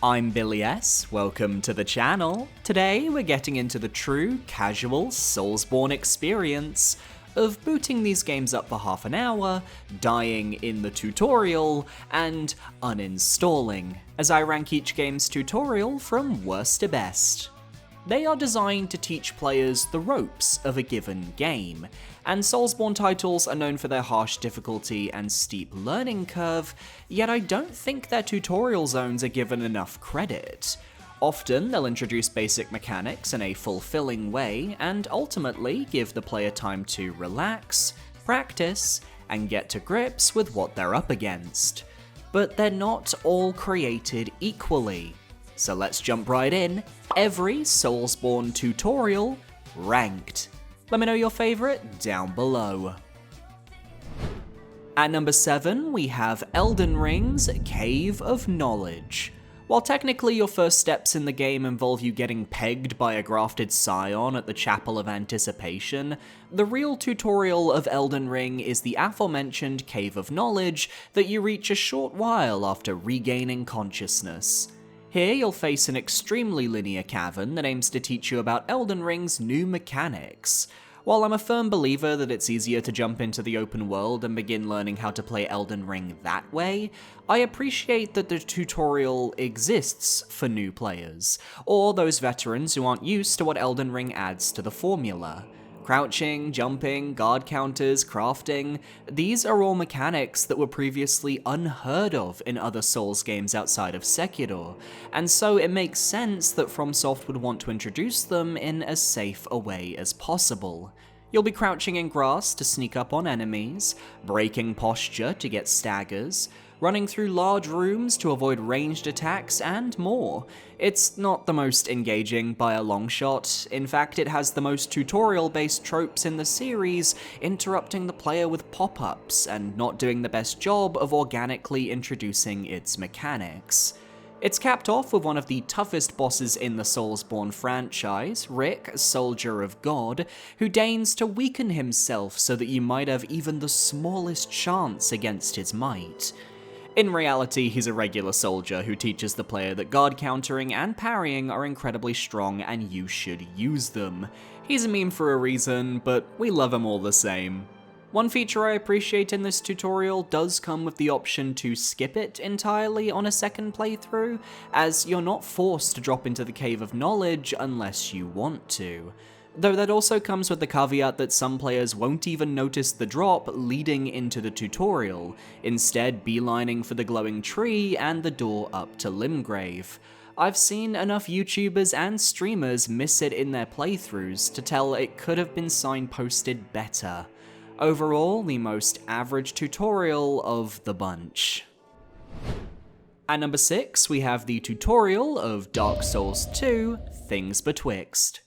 I'm Billy S, welcome to the channel. Today we're getting into the true, casual Soulsborne experience of booting these games up for half an hour, dying in the tutorial, and uninstalling, as I rank each game's tutorial from worst to best. They are designed to teach players the ropes of a given game, and Soulsborne titles are known for their harsh difficulty and steep learning curve, yet I don't think their tutorial zones are given enough credit. Often they'll introduce basic mechanics in a fulfilling way, and ultimately give the player time to relax, practice, and get to grips with what they're up against. But they're not all created equally. So let's jump right in. Every Soulsborne tutorial ranked. Let me know your favourite down below. At number 7, we have Elden Ring's Cave of Knowledge. While technically your first steps in the game involve you getting pegged by a grafted scion at the Chapel of Anticipation, the real tutorial of Elden Ring is the aforementioned Cave of Knowledge that you reach a short while after regaining consciousness. Here you'll face an extremely linear cavern that aims to teach you about Elden Ring's new mechanics. While I'm a firm believer that it's easier to jump into the open world and begin learning how to play Elden Ring that way, I appreciate that the tutorial exists for new players, or those veterans who aren't used to what Elden Ring adds to the formula. Crouching, jumping, guard counters, crafting, these are all mechanics that were previously unheard of in other Souls games outside of Sekiro, and so it makes sense that FromSoft would want to introduce them in as safe a way as possible. You'll be crouching in grass to sneak up on enemies, breaking posture to get staggers, running through large rooms to avoid ranged attacks, and more. It's not the most engaging by a long shot. In fact, it has the most tutorial-based tropes in the series, interrupting the player with pop-ups and not doing the best job of organically introducing its mechanics. It's capped off with one of the toughest bosses in the Soulsborne franchise, Rick, Soldier of God, who deigns to weaken himself so that you might have even the smallest chance against his might. In reality, he's a regular soldier who teaches the player that guard countering and parrying are incredibly strong and you should use them. He's a meme for a reason, but we love him all the same. One feature I appreciate in this tutorial does come with the option to skip it entirely on a second playthrough, as you're not forced to drop into the Cave of Knowledge unless you want to. Though that also comes with the caveat that some players won't even notice the drop leading into the tutorial, instead beelining for the glowing tree and the door up to Limgrave. I've seen enough YouTubers and streamers miss it in their playthroughs to tell it could have been signposted better. Overall, the most average tutorial of the bunch. At number 6, we have the tutorial of Dark Souls 2, Things Betwixt.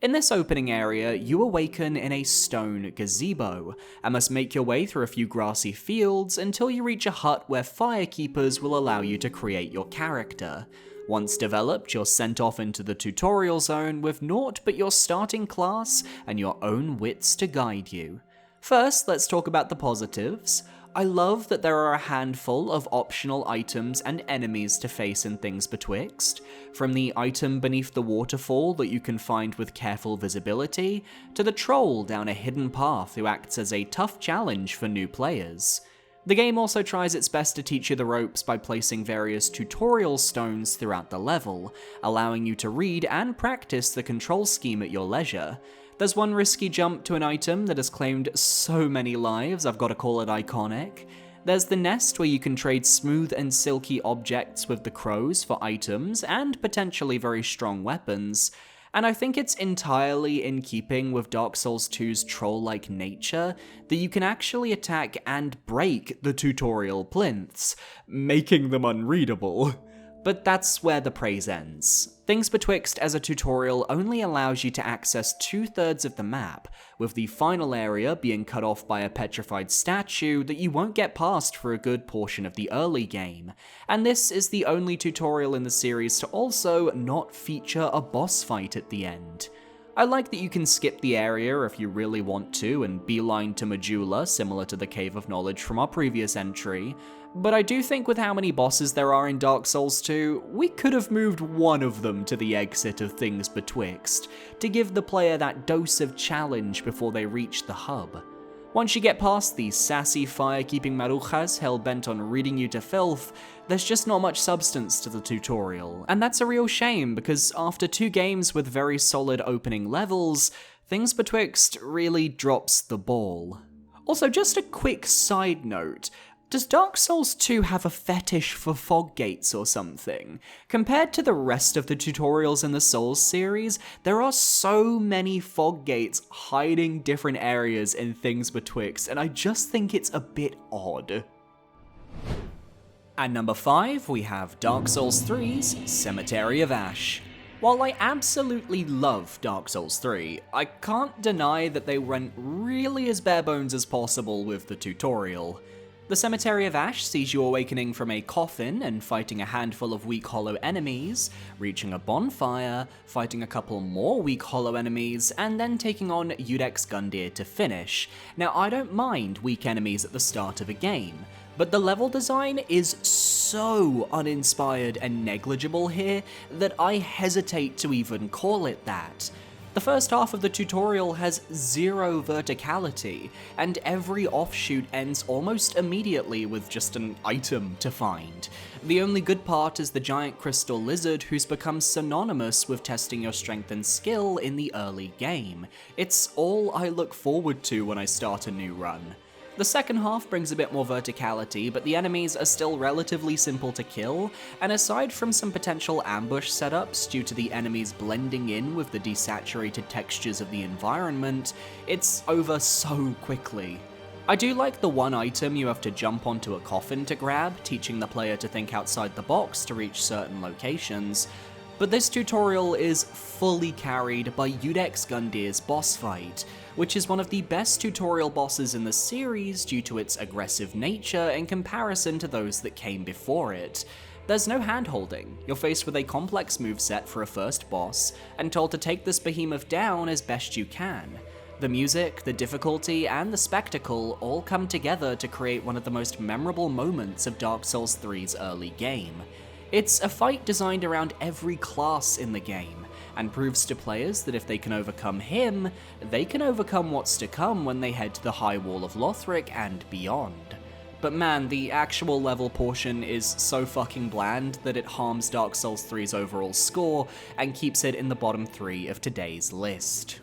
In this opening area, you awaken in a stone gazebo, and must make your way through a few grassy fields until you reach a hut where firekeepers will allow you to create your character. Once developed, you're sent off into the tutorial zone with naught but your starting class and your own wits to guide you. First, let's talk about the positives. I love that there are a handful of optional items and enemies to face in Things Betwixt, from the item beneath the waterfall that you can find with careful visibility, to the troll down a hidden path who acts as a tough challenge for new players. The game also tries its best to teach you the ropes by placing various tutorial stones throughout the level, allowing you to read and practice the control scheme at your leisure. There's one risky jump to an item that has claimed so many lives, I've got to call it iconic. There's the nest where you can trade smooth and silky objects with the crows for items and potentially very strong weapons. And I think it's entirely in keeping with Dark Souls 2's troll-like nature that you can actually attack and break the tutorial plinths, making them unreadable. But that's where the praise ends. Things Betwixt as a tutorial only allows you to access 2/3 of the map, with the final area being cut off by a petrified statue that you won't get past for a good portion of the early game, and this is the only tutorial in the series to also not feature a boss fight at the end. I like that you can skip the area if you really want to and beeline to Majula, similar to the Cave of Knowledge from our previous entry, but I do think with how many bosses there are in Dark Souls 2, we could have moved one of them to the exit of Things Betwixt, to give the player that dose of challenge before they reach the hub. Once you get past these sassy fire-keeping marujas hell-bent on reading you to filth, there's just not much substance to the tutorial, and that's a real shame because after 2 games with very solid opening levels, Things Betwixt really drops the ball. Also, just a quick side note, does Dark Souls 2 have a fetish for fog gates or something? Compared to the rest of the tutorials in the Souls series, there are so many fog gates hiding different areas in Things Betwixt, and I just think it's a bit odd. At number 5, we have Dark Souls 3's Cemetery of Ash. While I absolutely love Dark Souls 3, I can't deny that they went really as bare bones as possible with the tutorial. The Cemetery of Ash sees you awakening from a coffin and fighting a handful of weak hollow enemies, reaching a bonfire, fighting a couple more weak hollow enemies, and then taking on Iudex Gundyr to finish. Now, I don't mind weak enemies at the start of a game, but the level design is so uninspired and negligible here that I hesitate to even call it that. The first half of the tutorial has 0 verticality, and every offshoot ends almost immediately with just an item to find. The only good part is the giant crystal lizard who's become synonymous with testing your strength and skill in the early game. It's all I look forward to when I start a new run. The second half brings a bit more verticality, but the enemies are still relatively simple to kill, and aside from some potential ambush setups due to the enemies blending in with the desaturated textures of the environment, it's over so quickly. I do like the one item you have to jump onto a coffin to grab, teaching the player to think outside the box to reach certain locations, but this tutorial is fully carried by Iudex Gundyr's boss fight, which is one of the best tutorial bosses in the series due to its aggressive nature in comparison to those that came before it. There's no hand-holding, you're faced with a complex moveset for a first boss, and told to take this behemoth down as best you can. The music, the difficulty, and the spectacle all come together to create one of the most memorable moments of Dark Souls 3's early game. It's a fight designed around every class in the game, and proves to players that if they can overcome him, they can overcome what's to come when they head to the High Wall of Lothric and beyond. But man, the actual level portion is so fucking bland that it harms Dark Souls 3's overall score and keeps it in the bottom 3 of today's list.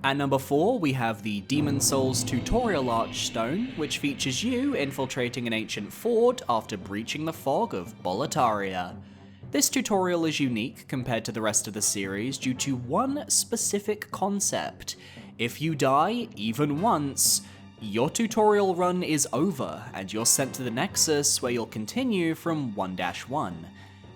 At number 4, we have the Demon Souls tutorial Archstone, which features you infiltrating an ancient fort after breaching the fog of Boletaria. This tutorial is unique compared to the rest of the series due to one specific concept. If you die, even once, your tutorial run is over, and you're sent to the Nexus where you'll continue from 1-1.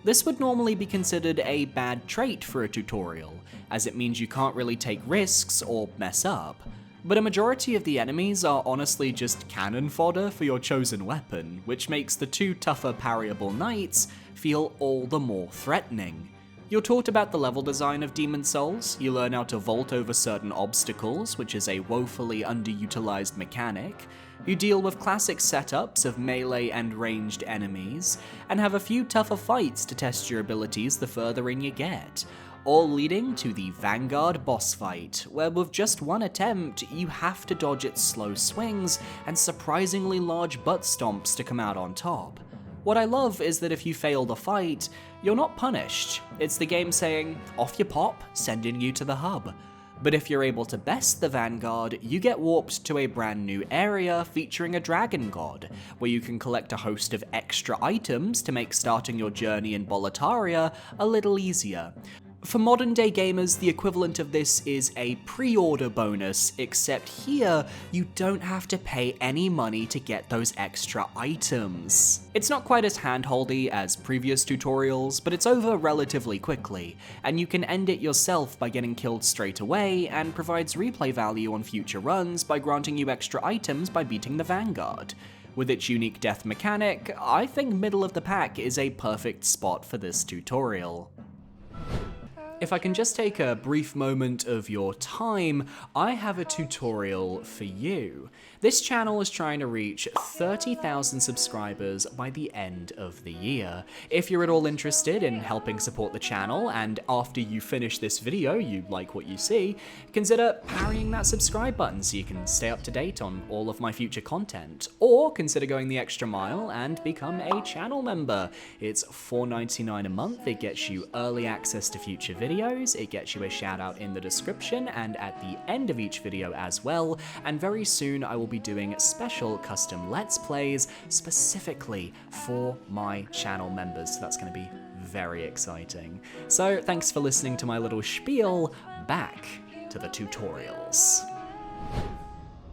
This would normally be considered a bad trait for a tutorial, as it means you can't really take risks or mess up. But a majority of the enemies are honestly just cannon fodder for your chosen weapon, which makes the 2 tougher parryable knights feel all the more threatening. You're taught about the level design of Demon Souls, you learn how to vault over certain obstacles, which is a woefully underutilized mechanic, you deal with classic setups of melee and ranged enemies, and have a few tougher fights to test your abilities the further in you get, all leading to the Vanguard boss fight, where with just one attempt, you have to dodge its slow swings and surprisingly large butt stomps to come out on top. What I love is that if you fail the fight, you're not punished. It's the game saying, off you pop, sending you to the hub. But if you're able to best the Vanguard, you get warped to a brand new area featuring a dragon god, where you can collect a host of extra items to make starting your journey in Boletaria a little easier. For modern day gamers, the equivalent of this is a pre-order bonus, except here, you don't have to pay any money to get those extra items. It's not quite as handholdy as previous tutorials, but it's over relatively quickly, and you can end it yourself by getting killed straight away, and provides replay value on future runs by granting you extra items by beating the Vanguard. With its unique death mechanic, I think middle of the pack is a perfect spot for this tutorial. If I can just take a brief moment of your time, I have a tutorial for you. This channel is trying to reach 30,000 subscribers by the end of the year. If you're at all interested in helping support the channel, and after you finish this video you like what you see, consider parrying that subscribe button so you can stay up to date on all of my future content. Or consider going the extra mile and become a channel member. It's $4.99 a month, it gets you early access to future videos, it gets you a shout out in the description and at the end of each video as well, and very soon I will be doing special custom Let's Plays specifically for my channel members, so that's going to be very exciting. So thanks for listening to my little spiel, back to the tutorials.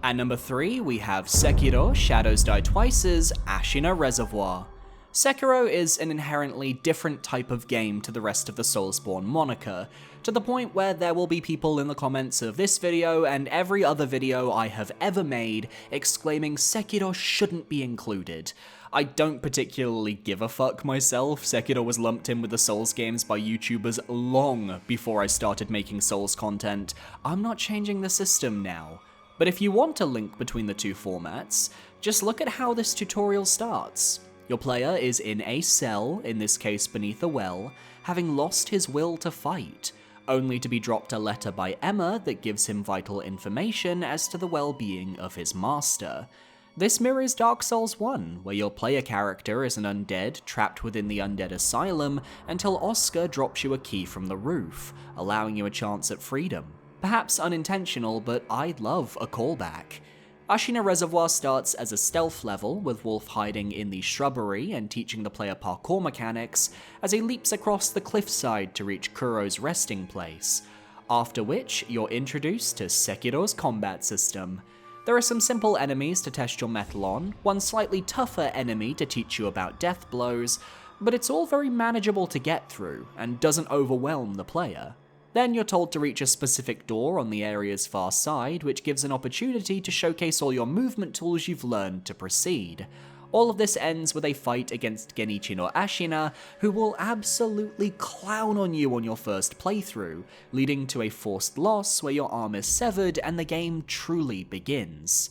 At number 3 we have Sekiro Shadows Die Twice's Ashina Reservoir. Sekiro is an inherently different type of game to the rest of the Soulsborne moniker, to the point where there will be people in the comments of this video and every other video I have ever made exclaiming Sekiro shouldn't be included. I don't particularly give a fuck myself. Sekiro was lumped in with the Souls games by YouTubers long before I started making Souls content. I'm not changing the system now. But if you want a link between the two formats, just look at how this tutorial starts. Your player is in a cell, in this case beneath a well, having lost his will to fight, only to be dropped a letter by Emma that gives him vital information as to the well-being of his master. This mirrors Dark Souls 1, where your player character is an undead trapped within the Undead Asylum until Oscar drops you a key from the roof, allowing you a chance at freedom. Perhaps unintentional, but I love a callback. Ashina Reservoir starts as a stealth level, with Wolf hiding in the shrubbery and teaching the player parkour mechanics as he leaps across the cliffside to reach Kuro's resting place, after which you're introduced to Sekiro's combat system. There are some simple enemies to test your mettle on, one slightly tougher enemy to teach you about death blows, but it's all very manageable to get through and doesn't overwhelm the player. Then you're told to reach a specific door on the area's far side, which gives an opportunity to showcase all your movement tools you've learned to proceed. All of this ends with a fight against Genichi no Ashina, who will absolutely clown on you on your first playthrough, leading to a forced loss where your arm is severed and the game truly begins.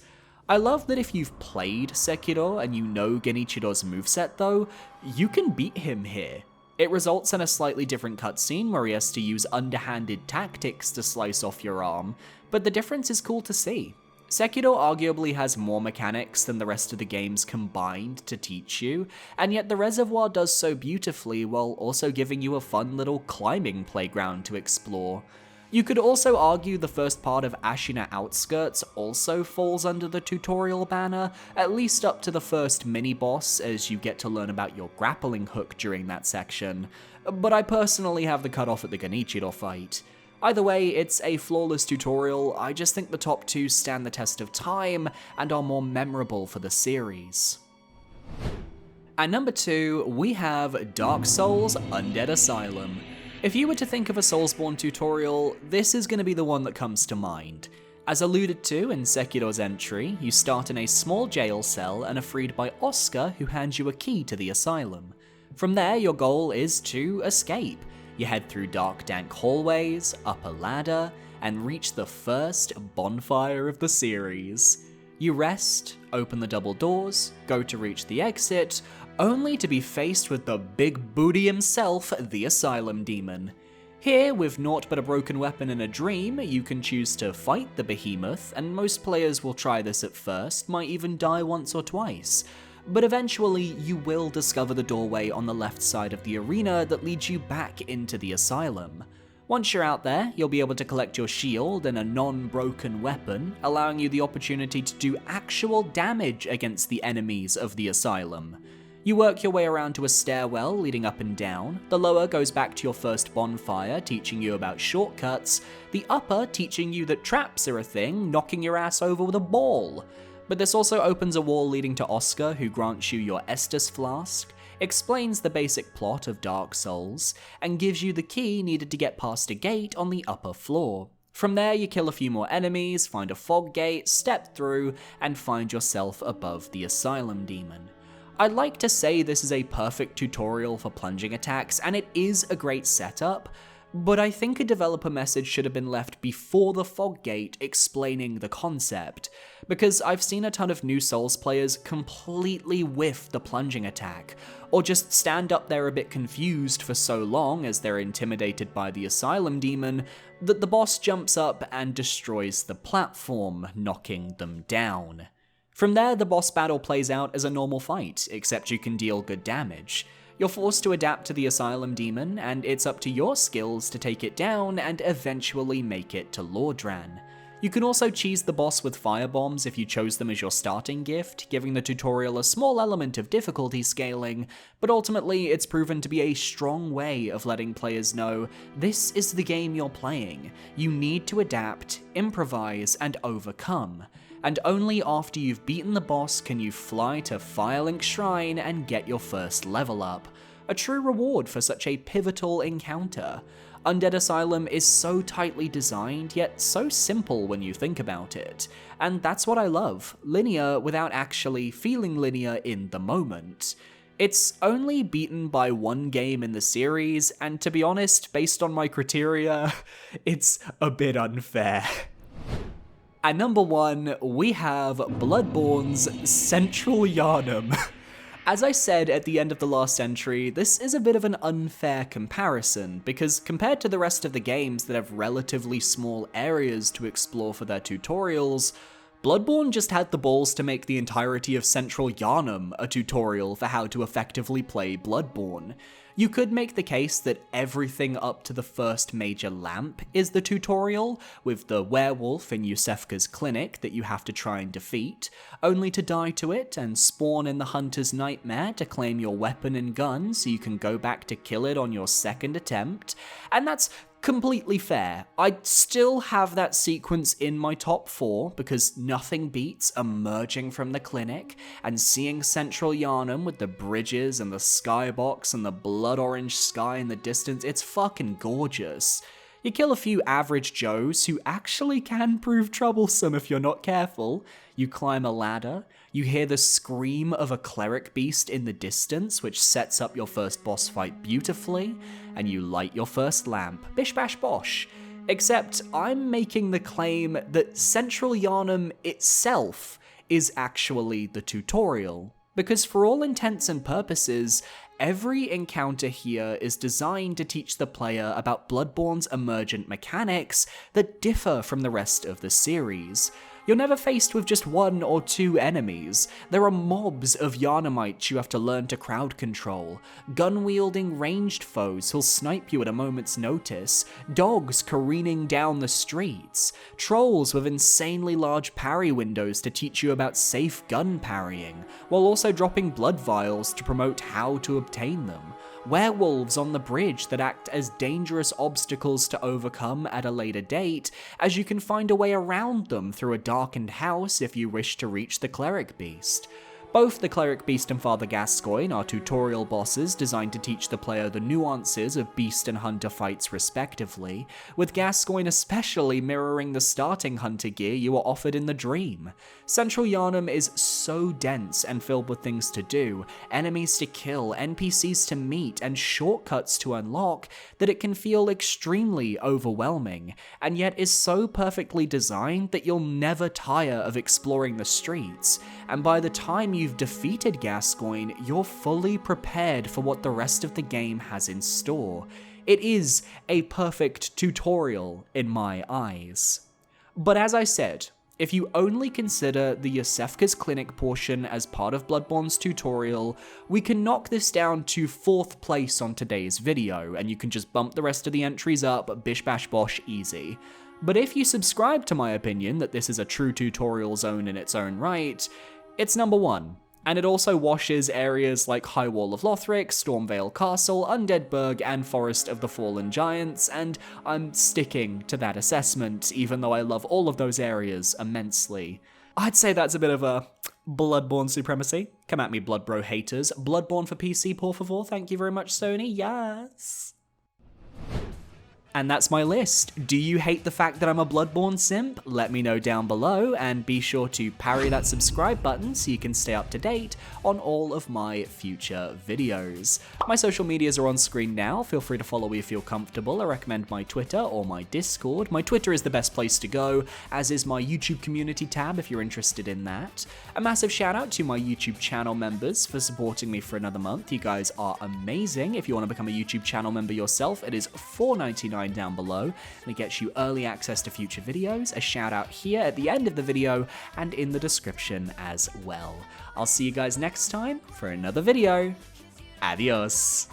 I love that if you've played Sekiro and you know Genichiro's moveset though, you can beat him here. It results in a slightly different cutscene where he has to use underhanded tactics to slice off your arm, but the difference is cool to see. Sekiro arguably has more mechanics than the rest of the games combined to teach you, and yet the Reservoir does so beautifully while also giving you a fun little climbing playground to explore. You could also argue the first part of Ashina Outskirts also falls under the tutorial banner, at least up to the first mini-boss as you get to learn about your grappling hook during that section, but I personally have the cutoff at the Genichiro fight. Either way, it's a flawless tutorial. I just think the top two stand the test of time and are more memorable for the series. At number 2, we have Dark Souls Undead Asylum. If you were to think of a Soulsborne tutorial, this is going to be the one that comes to mind. As alluded to in Sekiro's entry, you start in a small jail cell and are freed by Oscar, who hands you a key to the asylum. From there, your goal is to escape. You head through dark, dank hallways, up a ladder, and reach the first bonfire of the series. You rest, open the double doors, go to reach the exit, only to be faced with the big booty himself, the Asylum Demon. Here, with naught but a broken weapon and a dream, you can choose to fight the behemoth, and most players will try this at first, might even die once or twice. But eventually, you will discover the doorway on the left side of the arena that leads you back into the asylum. Once you're out there, you'll be able to collect your shield and a non-broken weapon, allowing you the opportunity to do actual damage against the enemies of the asylum. You work your way around to a stairwell leading up and down. The lower goes back to your first bonfire, teaching you about shortcuts. The upper teaching you that traps are a thing, knocking your ass over with a ball. But this also opens a wall leading to Oscar, who grants you your Estus Flask, explains the basic plot of Dark Souls, and gives you the key needed to get past a gate on the upper floor. From there, you kill a few more enemies, find a fog gate, step through, and find yourself above the Asylum Demon. I'd like to say this is a perfect tutorial for plunging attacks, and it is a great setup, But I think a developer message should have been left before the fog gate explaining the concept, because I've seen a ton of new Souls players completely whiff the plunging attack, or just stand up there a bit confused for so long as they're intimidated by the Asylum demon that the boss jumps up and destroys the platform, knocking them down. From there, the boss battle plays out as a normal fight, except you can deal good damage. You're forced to adapt to the Asylum demon, and it's up to your skills to take it down and eventually make it to Lordran. You can also cheese the boss with firebombs if you chose them as your starting gift, giving the tutorial a small element of difficulty scaling, but ultimately it's proven to be a strong way of letting players know this is the game you're playing. You need to adapt, improvise, and overcome. And only after you've beaten the boss can you fly to Firelink Shrine and get your first level up. A true reward for such a pivotal encounter. Undead Asylum is so tightly designed, yet so simple when you think about it. And that's what I love, linear without actually feeling linear in the moment. It's only beaten by one game in the series, and to be honest, based on my criteria, it's a bit unfair. At number 1, we have Bloodborne's Central Yharnam. As I said at the end of the last entry, this is a bit of an unfair comparison, because compared to the rest of the games that have relatively small areas to explore for their tutorials, Bloodborne just had the balls to make the entirety of Central Yharnam a tutorial for how to effectively play Bloodborne. You could make the case that everything up to the first major lamp is the tutorial, with the werewolf in Yusefka's clinic that you have to try and defeat, only to die to it and spawn in the hunter's nightmare to claim your weapon and gun so you can go back to kill it on your second attempt, and that's completely fair. I'd still have that sequence in my top 4 because nothing beats emerging from the clinic and seeing Central Yharnam with the bridges and the skybox and the blood orange sky in the distance. It's fucking gorgeous. You kill a few average Joes who actually can prove troublesome if you're not careful. You climb a ladder, you hear the scream of a cleric beast in the distance, which sets up your first boss fight beautifully, and you light your first lamp. Bish bash bosh. Except I'm making the claim that Central Yharnam itself is actually the tutorial, because for all intents and purposes, every encounter here is designed to teach the player about Bloodborne's emergent mechanics that differ from the rest of the series. You're never faced with just 1 or 2 enemies. There are mobs of Yharnamites you have to learn to crowd control, gun-wielding ranged foes who'll snipe you at a moment's notice, dogs careening down the streets, trolls with insanely large parry windows to teach you about safe gun parrying, while also dropping blood vials to promote how to obtain them, werewolves on the bridge that act as dangerous obstacles to overcome at a later date, as you can find a way around them through a darkened house if you wish to reach the cleric beast. Both the Cleric Beast and Father Gascoigne are tutorial bosses designed to teach the player the nuances of beast and hunter fights respectively, with Gascoigne especially mirroring the starting hunter gear you were offered in the dream. Central Yharnam is so dense and filled with things to do, enemies to kill, NPCs to meet, and shortcuts to unlock that it can feel extremely overwhelming, and yet is so perfectly designed that you'll never tire of exploring the streets, and by the time you've defeated Gascoigne, you're fully prepared for what the rest of the game has in store. It is a perfect tutorial in my eyes. But as I said, if you only consider the Yusefka's clinic portion as part of Bloodborne's tutorial, we can knock this down to 4th place on today's video, and you can just bump the rest of the entries up, bish bash bosh easy. But if you subscribe to my opinion that this is a true tutorial zone in its own right, it's number 1. And it also washes areas like High Wall of Lothric, Stormvale Castle, Undeadburg, and Forest of the Fallen Giants, and I'm sticking to that assessment, even though I love all of those areas immensely. I'd say that's a bit of a Bloodborne supremacy. Come at me, Blood Bro haters. Bloodborne for PC, por favor. Thank you very much, Sony. Yes. And that's my list. Do you hate the fact that I'm a Bloodborne simp? Let me know down below, and be sure to parry that subscribe button so you can stay up to date on all of my future videos. My social medias are on screen now. Feel free to follow me if you're comfortable. I recommend my Twitter or my Discord. My Twitter is the best place to go, as is my YouTube community tab if you're interested in that. A massive shout out to my YouTube channel members for supporting me for another month. You guys are amazing. If you want to become a YouTube channel member yourself, it is $4.99 down below, and it gets you early access to future videos, a shout out here at the end of the video, and in the description as well. I'll see you guys next time for another video. Adios.